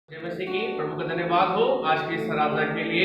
जय मसीह की। प्रभु का धन्यवाद हो आज की इस आराधना के लिए।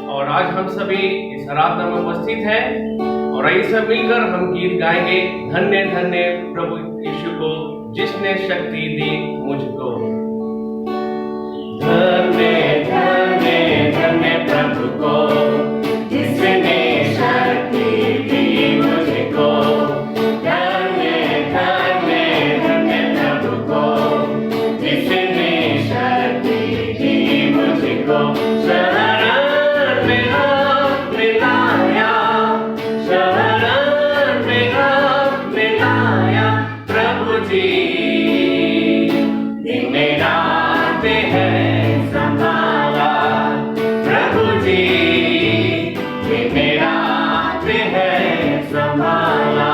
और आज हम सभी इस आराधना में उपस्थित हैं और आइए सब मिलकर हम गीत गाएंगे। धन्य धन्य प्रभु यीशु को जिसने शक्ति दी मुझको। धन्य धन्य धन्य प्रभु को जिसने शक्ति दी मुझको। धन्य धन्य धन्य प्रभु को जिसने शक्ति दी मुझको। शरण में आपने लाया, शरण में आपने लाया प्रभु जी। दिन रात है संभाला प्रभु जी, दिन रात है संभाला।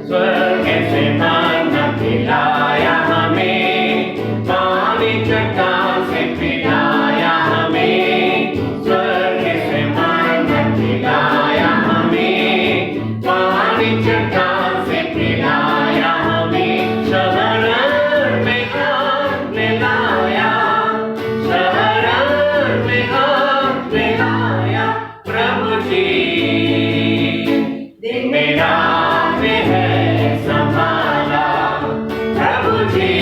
स्वर्ग से मन्ना खिलाया हमें, पानी चट्टान से पिलाया हमें। स्वर्ग से मन्ना खिलाया हमें, पानी चट्टान से पिलाया हमें। शरण में आपने लाया, शरण में आपने लाया प्रभु जी। दिन रात है संभाला प्रभु जी,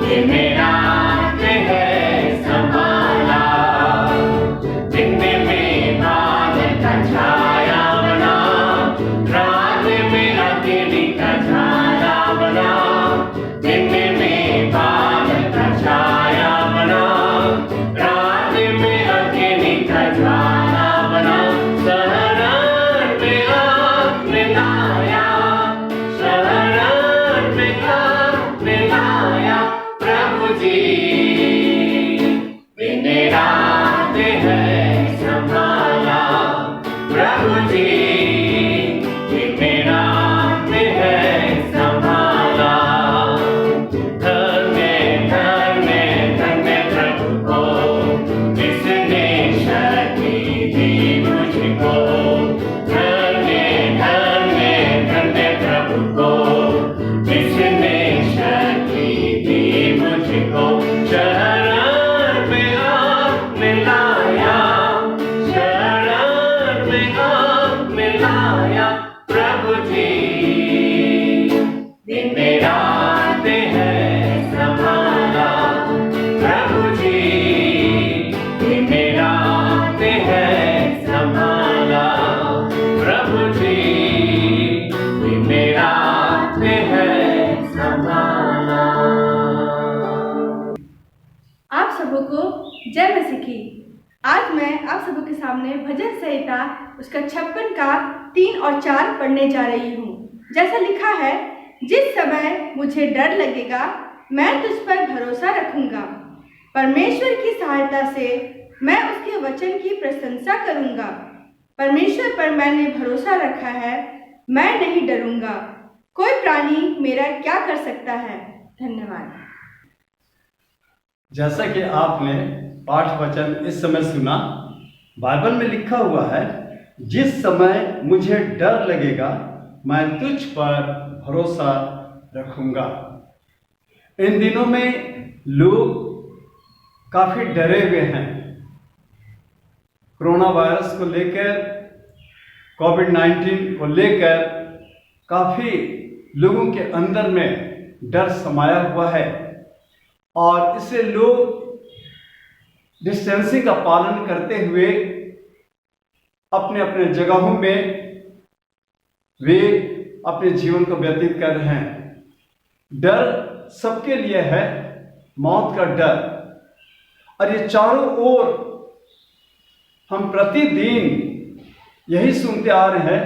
दिन रात है संभाला। दिन में बादल का छाया बना, रात में अग्नि का ज्वाला बना। दिन में बादल का छाया बना, रात में अग्नि का ज्वाला बना। शरण में आपने लाया, शरण में आपने लाया प्रभु जी। दिन रात है संभाला प्रभु जी, दिन रात है संभाला। धन्य धन्य धन्य प्रभु को जिसने शक्ति दी मुझको। धन्य धन्य धन्य प्रभु को जिसने शक्ति दी मुझको। शरण में आपने लाया, शरण में आपने लाया प्रभु जी। दिन रात है संभाला प्रभु जी, दिन रात है संभाला प्रभु जी, दिन रात है संभाला। आप सबों को जय मसीह की। आज मैं आप सबों के सामने भजन संहिता उसका 56 का 3 और 4 पढ़ने जा रही हूँ। जैसा लिखा है, जिस समय मुझे डर लगेगा मैं तुझ पर भरोसा रखूंगा। परमेश्वर की सहायता से मैं उसके वचन की प्रशंसा करूंगा। परमेश्वर पर मैंने भरोसा रखा है, मैं नहीं डरूंगा। कोई प्राणी मेरा क्या कर सकता है। धन्यवाद। जैसा कि आपने पाठ वचन इस समय सुना, बाइबल में लिखा हुआ है, जिस समय मुझे डर लगेगा मैं तुझ पर भरोसा रखूंगा। इन दिनों में लोग काफी डरे हुए हैं। कोरोना वायरस को लेकर, कोविड-19 को लेकर काफी लोगों के अंदर में डर समाया हुआ है और इससे लोग डिस्टेंसिंग का पालन करते हुए अपने अपने जगहों में वे अपने जीवन को व्यतीत कर रहे हैं। डर सबके लिए है, मौत का डर। और ये चारों ओर हम प्रतिदिन यही सुनते आ रहे हैं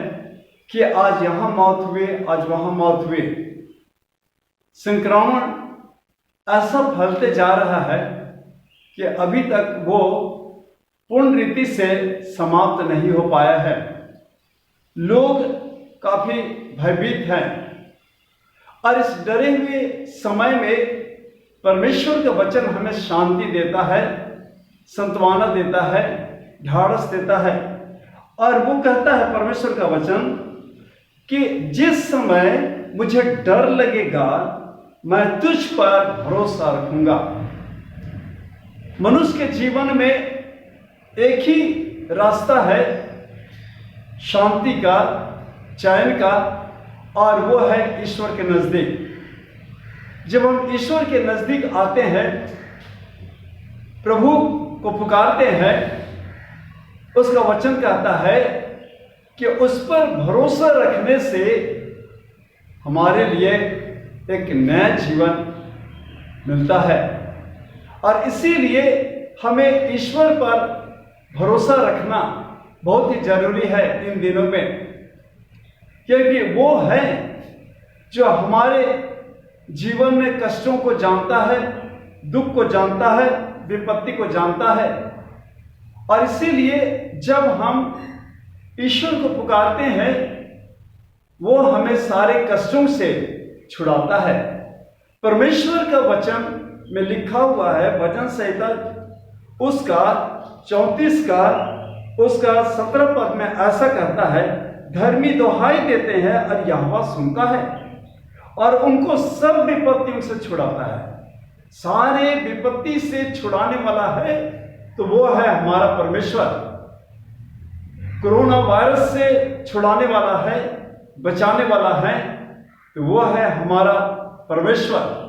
कि आज यहाँ मौत हुए, आज वहाँ मौत हुए। संक्रमण ऐसा फैलते जा रहा है कि अभी तक वो पूर्ण रीति से समाप्त नहीं हो पाया है। लोग काफी भयभीत हैं और इस डरे हुए समय में परमेश्वर का वचन हमें शांति देता है, सांत्वना देता है, ढाढ़स देता है। और वो कहता है परमेश्वर का वचन कि जिस समय मुझे डर लगेगा मैं तुझ पर भरोसा रखूंगा। मनुष्य के जीवन में एक ही रास्ता है शांति का, चैन का, और वो है ईश्वर के नजदीक। जब हम ईश्वर के नजदीक आते हैं, प्रभु को पुकारते हैं, उसका वचन कहता है कि उस पर भरोसा रखने से हमारे लिए एक नया जीवन मिलता है। और इसीलिए हमें ईश्वर पर भरोसा रखना बहुत ही जरूरी है इन दिनों में, क्योंकि वो है जो हमारे जीवन में कष्टों को जानता है, दुख को जानता है, विपत्ति को जानता है। और इसीलिए जब हम ईश्वर को पुकारते हैं, वो हमें सारे कष्टों से छुड़ाता है। परमेश्वर का वचन में लिखा हुआ है, भजन संहिता उसका 34 का उसका 17 पद में ऐसा कहता है, धर्मी दुहाई देते हैं और यहोवा सुनता है और उनको सब विपत्तियों से छुड़ाता है। सारे विपत्ति से छुड़ाने वाला है तो वो है हमारा परमेश्वर। कोरोना वायरस से छुड़ाने वाला है, बचाने वाला है तो वो है हमारा परमेश्वर।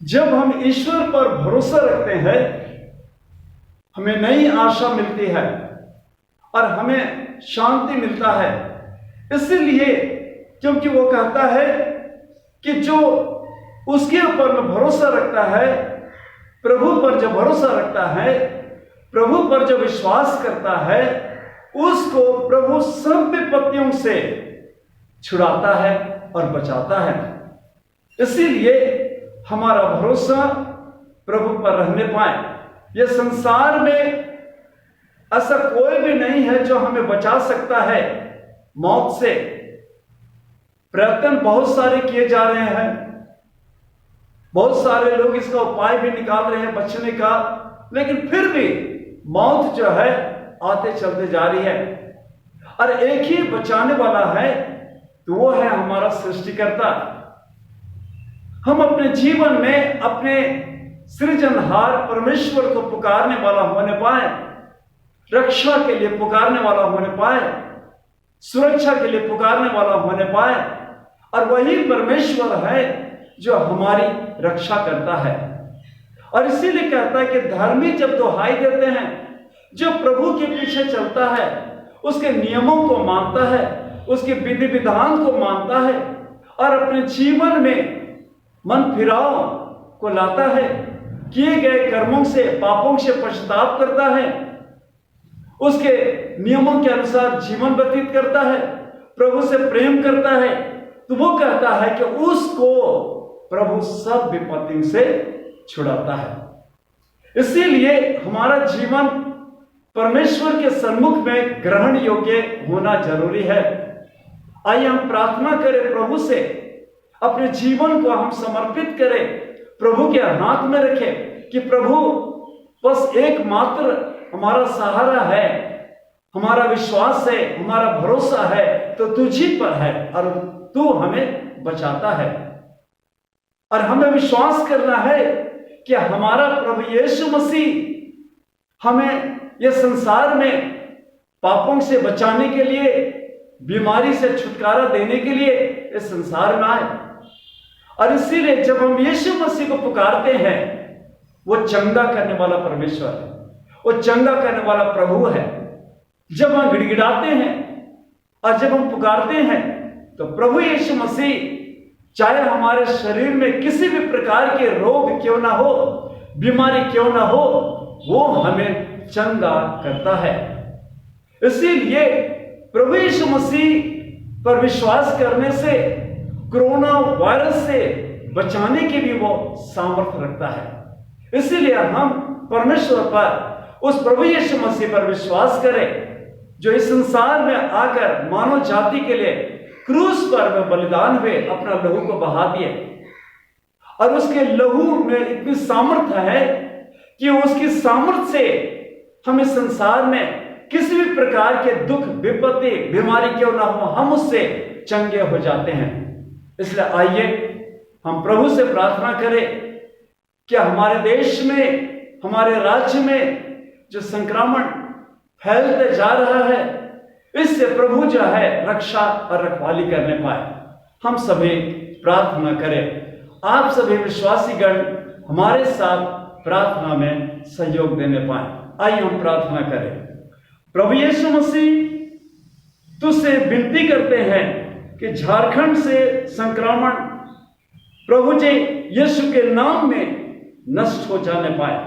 जब हम ईश्वर पर भरोसा रखते हैं, हमें नई आशा मिलती है और हमें शांति मिलता है। इसलिए क्योंकि वो कहता है कि जो उसके ऊपर में भरोसा रखता है, प्रभु पर जो भरोसा रखता है, प्रभु पर जो विश्वास करता है, उसको प्रभु सब विपत्तियों से छुड़ाता है और बचाता है। इसीलिए हमारा भरोसा प्रभु पर रहने पाए। यह संसार में ऐसा कोई भी नहीं है जो हमें बचा सकता है मौत से। प्रयत्न बहुत सारे किए जा रहे हैं, बहुत सारे लोग इसका उपाय भी निकाल रहे हैं बचने का, लेकिन फिर भी मौत जो है आते चलते जा रही है। और एक ही बचाने वाला है तो वो है हमारा सृष्टिकर्ता। हम अपने जीवन में अपने सृजनहार परमेश्वर को पुकारने वाला होने पाए, रक्षा के लिए पुकारने वाला होने पाए, सुरक्षा के लिए पुकारने वाला होने पाए। और वही परमेश्वर है जो हमारी रक्षा करता है। और इसीलिए कहता है कि धर्मी जब दुहाई देते हैं, जो प्रभु के पीछे चलता है, उसके नियमों को मानता है, उसके विधि विधान को मानता है और अपने जीवन में मन फिराव को लाता है, किए गए कर्मों से, पापों से पश्चाताप करता है, उसके नियमों के अनुसार जीवन व्यतीत करता है, प्रभु से प्रेम करता है, तो वो कहता है कि उसको प्रभु सब विपत्तियों से छुड़ाता है। इसीलिए हमारा जीवन परमेश्वर के सम्मुख में ग्रहण योग्य होना जरूरी है। आइए हम प्रार्थना करें प्रभु से, अपने जीवन को हम समर्पित करें, प्रभु के हाथ में रखें कि प्रभु बस एकमात्र हमारा सहारा है, हमारा विश्वास है, हमारा भरोसा है तो तुझी पर है और तू हमें बचाता है। और हमें विश्वास करना है कि हमारा प्रभु यीशु मसीह हमें यह संसार में पापों से बचाने के लिए, बीमारी से छुटकारा देने के लिए इस संसार में आए। और इसीलिए जब हम यीशु मसीह को पुकारते हैं, वो चंगा करने वाला परमेश्वर है, वो चंगा करने वाला प्रभु है। जब हम गिड़गिड़ाते हैं और जब हम पुकारते हैं तो प्रभु यीशु मसीह, चाहे हमारे शरीर में किसी भी प्रकार के रोग क्यों ना हो, बीमारी क्यों ना हो, वो हमें चंगा करता है। इसीलिए प्रभु यीशु मसीह पर विश्वास करने से कोरोना वायरस से बचाने की भी वो सामर्थ्य रखता है। इसीलिए हम परमेश्वर पर, उस प्रभु यीशु मसीह पर विश्वास करें जो इस संसार में आकर मानव जाति के लिए क्रूस पर में बलिदान हुए, अपना लहू को बहा दिए। और उसके लहू में इतनी सामर्थ्य है कि उसकी सामर्थ्य से हम इस संसार में किसी भी प्रकार के दुख, विपत्ति, बीमारी क्यों ना हो, हम उससे चंगे हो जाते हैं। इसलिए आइए हम प्रभु से प्रार्थना करें कि हमारे देश में, हमारे राज्य में जो संक्रमण फैलते जा रहा है, इससे प्रभु जो है रक्षा और रखवाली करने पाए। हम सभी प्रार्थना करें। आप सभी विश्वासीगण हमारे साथ प्रार्थना में सहयोग देने पाए। आइए हम प्रार्थना करें। प्रभु यीशु मसीह, तुझसे विनती करते हैं कि झारखंड से संक्रमण प्रभु जी यीशु के नाम में नष्ट हो जाने पाए।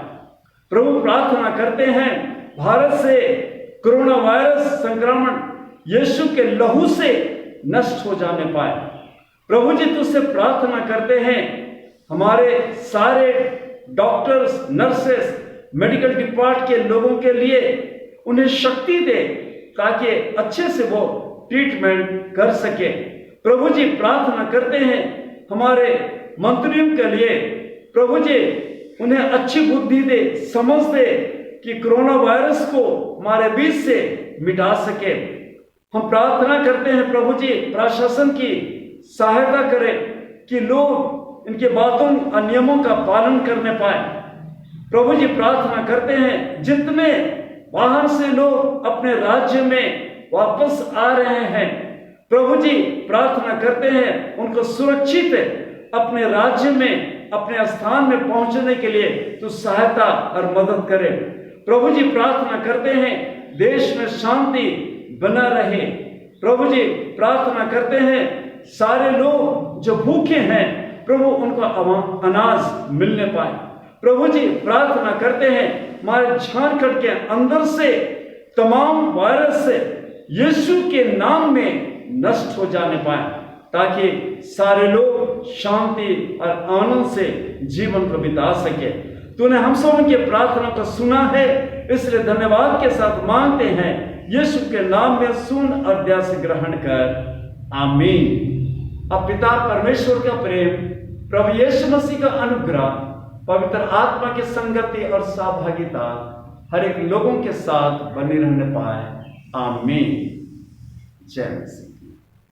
प्रभु प्रार्थना करते हैं भारत से कोरोना वायरस संक्रमण यीशु के लहू से नष्ट हो जाने पाए। प्रभु जी तुझसे प्रार्थना करते हैं हमारे सारे डॉक्टर्स, नर्सेस, मेडिकल डिपार्टमेंट के लोगों के लिए उन्हें शक्ति दे ताकि अच्छे से वो ट्रीटमेंट कर सके। प्रभु जी प्रार्थना करते हैं हमारे मंत्रियों के लिए, प्रभु जी उन्हें अच्छी बुद्धि दे, समझ दे कि कोरोना वायरस को हमारे बीच से मिटा सके। हम प्रार्थना करते हैं प्रभु जी प्रशासन की सहायता करें कि लोग इनके बातों और नियमों का पालन करने पाए। प्रभु जी प्रार्थना करते हैं जितने बाहर से लोग अपने राज्य में वापस आ रहे हैं, प्रभु जी प्रार्थना करते हैं उनको सुरक्षित अपने राज्य में, अपने स्थान में पहुंचने के लिए तो सहायता और मदद करे। प्रभु जी प्रार्थना करते हैं देश में शांति बना रहे। प्रभु जी प्रार्थना करते हैं सारे लोग जो भूखे हैं प्रभु उनको अनाज मिलने पाए। प्रभु जी प्रार्थना करते हैं हमारे झारखंड के अंदर से तमाम वायरस यीशु के नाम में नष्ट हो जाने पाए ताकि सारे लोग शांति और आनंद से जीवन को बिता सके। तूने हम सब की प्रार्थना को सुना है, इसलिए धन्यवाद के साथ मांगते हैं यीशु के नाम में सुन और दया से ग्रहण कर, आमीन। अब पिता परमेश्वर का प्रेम, प्रभु यीशु मसीह का अनुग्रह, पवित्र आत्मा की संगति और सहभागिता हर एक लोगों के साथ बनी रहने पाए, आमीन। जय मसीह।